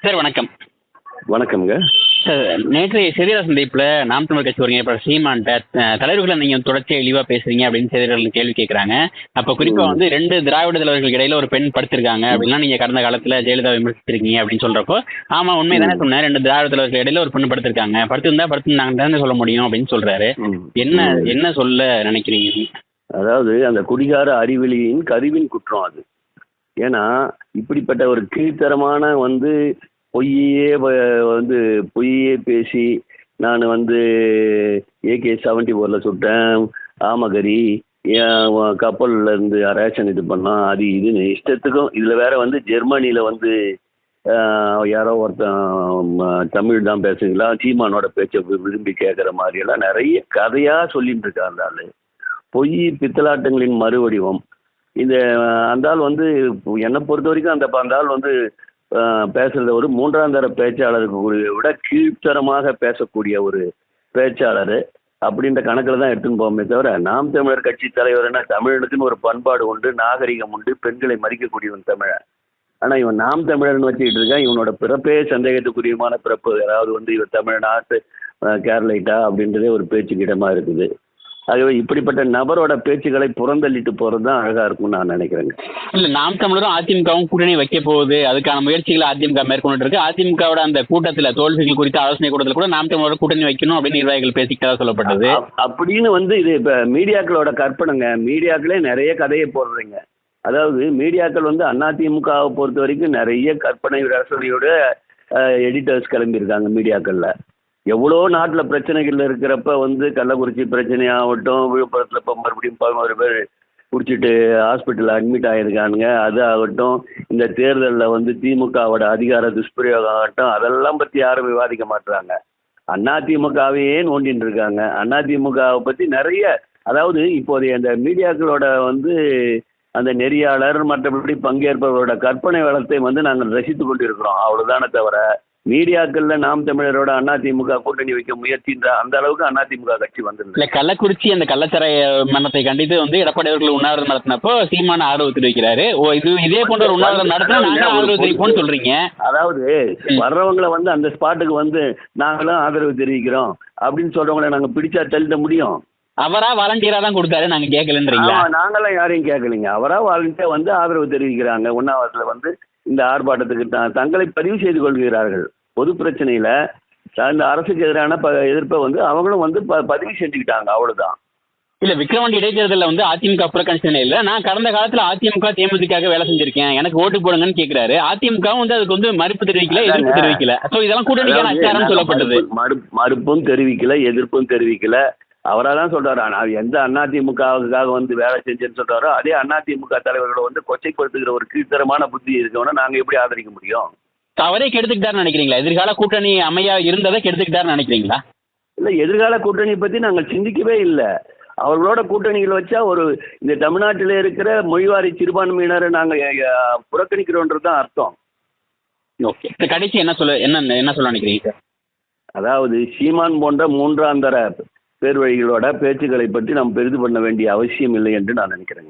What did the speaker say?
Sir வணக்கம். வணக்கம்ங்க. Sir நேற்றைய செய்தியாளர் சந்திப்பில் நாம் தமிழர் கட்சி ஒருங்கிணைப்பாளர் சீமான்ட்ட தலைவர்களை நீங்கள் தொடர்ச்சியாக இழிவாக பேசுறீங்க அப்படின்னு செய்தியாளர்கள் கேள்வி கேட்குறாங்க. அப்போ குறிப்பாக வந்து 2 திராவிட தலைவர்களுக்கு இடையில ஒரு பெண் படுத்திருக்காங்க அப்படின்னா நீங்கள் கடந்த காலத்தில் ஜெயலலிதா விமர்சிச்சிருக்கீங்க அப்படின்னு சொல்கிறப்போ ஆமாம் உண்மை தானே சொன்னேன், 2 திராவிட தலைவர்கள் இடையில ஒரு பெண் படுத்திருக்காங்க, படுத்திருந்தாங்க தானே சொல்ல முடியும் அப்படின்னு சொல்கிறாரு. என்ன சொல்ல நினைக்கிறீங்க? அதாவது அந்த குடிகார அறிவெளியின் கருவின் குற்றம் அது. ஏன்னா இப்படிப்பட்ட ஒரு கீழ்த்தரமான பொய்யே பேசி நான் AK-74 சுட்டேன், ஆமகரி கப்பல்ல இருந்து ரேஷன் இது பண்ணோம், அது இதுன்னு இஷ்டத்துக்கும். இதுல வேற ஜெர்மனியில யாரோ ஒருத்தன் தமிழ் தான் பேசுங்களா, சீமானோட பேச்சை விரும்பி கேட்குற மாதிரி எல்லாம் நிறைய கதையா சொல்லிட்டு இருக்காரு அந்த ஆளு. பொய் பித்தலாட்டங்களின் மறுவடிவம். இந்த அந்த ஆள் என்னை பொறுத்த வரைக்கும் அந்த ஆள் பேசுறத ஒரு 3ஆம் தர பேச்சாளருக்கு விட கீழ்த்தரமாக பேசக்கூடிய ஒரு பேச்சாளர் அப்படின்ற கணக்கில் தான் எடுத்துன்னு போவோமே தவிர, நாம் தமிழர் கட்சி தலைவர்னா தமிழனுக்குன்னு ஒரு பண்பாடு உண்டு, நாகரிகம் உண்டு, பெண்களை மதிக்கக்கூடியவன் தமிழன். ஆனால் இவன் நாம் தமிழர்னு வச்சுக்கிட்டு இருக்கான். இவனோட பிறப்பே சந்தேகத்துக்குரியமான பிறப்பு. அதாவது இவன் தமிழ்நாட்டு கேரளைட்டா அப்படின்றதே ஒரு பேச்சுக்கு இடமா இருக்குது. ஆகவே இப்படிப்பட்ட நபரோட பேச்சுக்களை புறந்தள்ளிட்டு போகிறது தான் அழகாக இருக்கும்னு நான் நினைக்கிறேங்க. இல்லை, நாம் தமிழரும் அதிமுகவும் கூட்டணி வைக்க போகுது, அதுக்கான முயற்சிகளை அதிமுக மேற்கொண்டு இருக்கு. அதிமுகவோட அந்த கூட்டத்தில் தோல்விகள் குறித்த ஆலோசனை கூட்டத்தில் கூட நாம் தமிழரோட கூட்டணி வைக்கணும் அப்படின்னு நிர்வாகிகள் பேசிக்கிட்டதா சொல்லப்பட்டது. அப்படின்னு இது இப்போ மீடியாக்களோட கற்பனைங்க. மீடியாக்களே நிறைய கதையை போடுறீங்க. அதாவது மீடியாக்கள் அதிமுகவை பொறுத்த வரைக்கும் நிறைய கற்பனை ரசனையோட எடிட்டர்ஸ் கிளம்பியிருக்காங்க மீடியாக்களில். எவ்வளோ நாட்டில் பிரச்சனைகள் இருக்கிறப்ப கள்ளக்குறிச்சி பிரச்சனையாகட்டும், விழுப்புரத்தில் இப்போ மறுபடியும் 11 பேர் குடிச்சிட்டு ஹாஸ்பிட்டலில் அட்மிட் ஆகியிருக்கானுங்க, அது ஆகட்டும், இந்த தேர்தலில் திமுகவோட அதிகார துஷ்பிரயோகம் ஆகட்டும், அதெல்லாம் பற்றி யாரும் விவாதிக்க மாட்டுறாங்க. அதிமுகவையே நோண்டின்னு இருக்காங்க. அதிமுகவை பற்றி நிறைய, அதாவது இப்போதைய அந்த மீடியாக்களோட அந்த நெறியாளர் மற்றபடி பங்கேற்பவரோட கற்பனை வளத்தை நாங்கள் ரசித்து கொண்டு இருக்கிறோம், அவ்வளோதானே தவிர மீடியாக்களில் நாம் தமிழரோட அதிமுக கூட்டணி வைக்க முயற்சின்ற அந்த அளவுக்கு அதிமுக கட்சி இல்லை. கள்ளக்குறிச்சி அந்த கள்ளச்சாராய மரணத்தை கண்டித்து எடப்பாடி அவர்கள் உண்ணாவிரதம் நடத்தினப்போ சீமான ஆதரவு தெரிவிக்கிறாரு. இதே போன்ற ஒரு உண்ணாவிரதம் நடத்தினா நாங்களும் ஆதரவு தெரிவிப்போம்னு சொல்றீங்க. அதாவது வர்றவங்களை அந்த ஸ்பாட்டுக்கு நாங்களும் ஆதரவு தெரிவிக்கிறோம் அப்படின்னு சொல்றவங்களை நாங்கள் பிடிச்சா தள்ளிட முடியும்? அவரா வாலண்டியரா தான் கொடுத்தாரு, நாங்க கேட்கலன்றீங்களா? நாங்களாம் யாரையும் கேட்கலைங்க. அவரா வாலண்டியர் ஆதரவு தெரிவிக்கிறாங்க. உண்ணாவிரத்தில் இந்த ஆர்ப்பாட்டத்துக்கு தங்களை பதிவு செய்து கொள்கிறார்கள். பொது பிரச்சனையில அந்த அரசுக்கு எதிரான எதிர்ப்பை அவங்களும் பதிவு செஞ்சுக்கிட்டாங்க, அவ்வளவுதான். இல்ல, விக்கிரவாண்டி இடைத்தேர்தலில் அதிமுக புறக்கணிச்சனே இல்லை. நான் கடந்த காலத்துல அதிமுக தேமுதிக வேலை செஞ்சிருக்கேன், எனக்கு ஓட்டு போடுங்கன்னு கேட்கிறாரு. அதிமுகவும் அதுக்கு மறுப்பு தெரிவிக்கல, எதிர்ப்பு தெரிவிக்கல. ஸோ இதெல்லாம் கூட்டணிக்கான அச்சாரம் சொல்லப்பட்டது. மறுப்பும் தெரிவிக்கல, எதிர்ப்பும் தெரிவிக்கல. அவராக தான் சொல்றாரு. ஆனால் எந்த அதிமுகவுக்காக வேலை செஞ்சேன்னு சொல்றாரோ அதே அதிமுக தலைவர்களோட கொச்சைப்படுத்துகிற ஒரு கீழ்த்தரமான புத்தி இருக்கவனா நாங்கள் எப்படி ஆதரிக்க முடியும்? அவரே கெடுத்துக்கிட்டாருன்னு நினைக்கிறீங்களா? எதிர்கால கூட்டணி அமையா இருந்ததை கெடுத்துக்கிட்டாருன்னு நினைக்கிறீங்களா? இல்லை, எதிர்கால கூட்டணி பற்றி நாங்கள் சிந்திக்கவே இல்லை. அவர்களோட கூட்டணிகள் வச்சா இந்த தமிழ்நாட்டில் இருக்கிற மொழிவாரி சிறுபான்மையினரை நாங்கள் புறக்கணிக்கிறோன்றது தான் அர்த்தம். ஓகே, கடைசி என்ன சொல்ல நினைக்கிறீங்க சார்? அதாவது சீமான் போன்ற 3ஆம் தர பேர்வழிகளோட பேச்சுக்களை பற்றி நாம் பெரிது பண்ண வேண்டிய அவசியம் இல்லை என்று நான் நினைக்கிறேங்க.